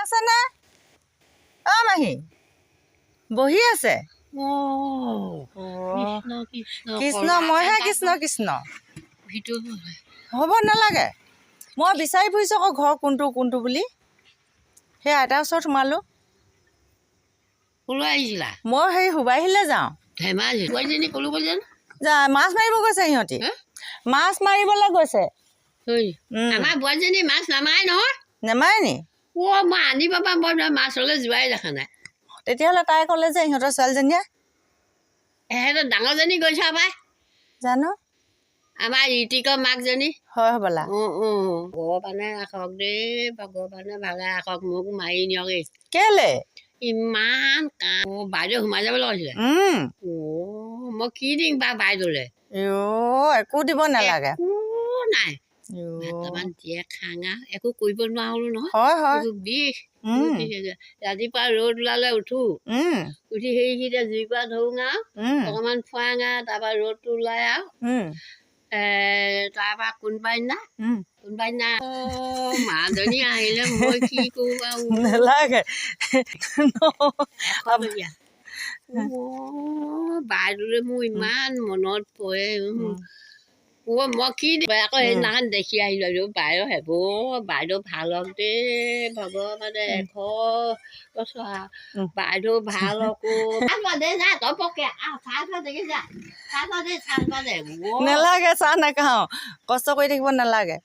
আছে নে অ মাহী বহি আছে কৃষ্ণ মইহে কৃষ্ণ কৃষ্ণ হ'ব নালাগে মই বিচাৰি ফুৰিছোঁ আকৌ ঘৰ কোনটো কোনটো বুলি সেই আইতাৰ ওচৰত সোমালোঁ মই সেই সুবাহিলৈ যাওঁ যা মাছ মাৰিব গৈছে সিহঁতি মাছ মাৰিবলৈ গৈছে আমাৰ বোৱাৰীজনী মাছ নামাৰে নহয় নেমাৰে নি মই আনিব পৰা মই মাছলৈ যোৱাই দেখা নাই তেতিয়াহ'লে তাই ক'লে যে ইহঁতৰ ছোৱালীজনীয়ে এহেঁতৰ ডাঙৰজনী গৈছা পাই জানো আমাৰ ঋতিকৰ মাকজনী হয় হ'বলা ভগৱানে ৰাখক দেই ভগৱানে ভালে ৰাখক মোক মাৰি নিয়ক এই কেলে ইমান কাম বাইদেউ সোমাই যাব লাগিছিলে মই কি দিম বা বাইদেউলে একো দিব নালাগে নাই ভাতমান দিয়ে খাঙা একো কৰিব নোৱাৰো নহয় হয় হয় বিষ ৰাতিপুৱা ৰ'দ ওলালে উঠো উঠি সেইকেইটা জুইকুৰা ধৰোঁ আৰু অকণমান ফুৱাং আৰু তাৰপৰা ৰ'দটো ওলাই আৰু তাৰপৰা কোনোবা দিনা মাজনী আহিলে মই কি কৰোঁ আৰু নালাগে বাইদেউলে মোৰ ইমান মনত পৰে মই কি দিম আকৌ সেইদিনাখন দেখি আহিলোঁ বাইদেউ হেবৌ বাইদেউ ভাল হওক দেই ভগৱানে 100 বছৰ বাইদেউ ভাল হকো নালাগে চাহ নাখাওঁ কষ্ট কৰি থাকিব নালাগে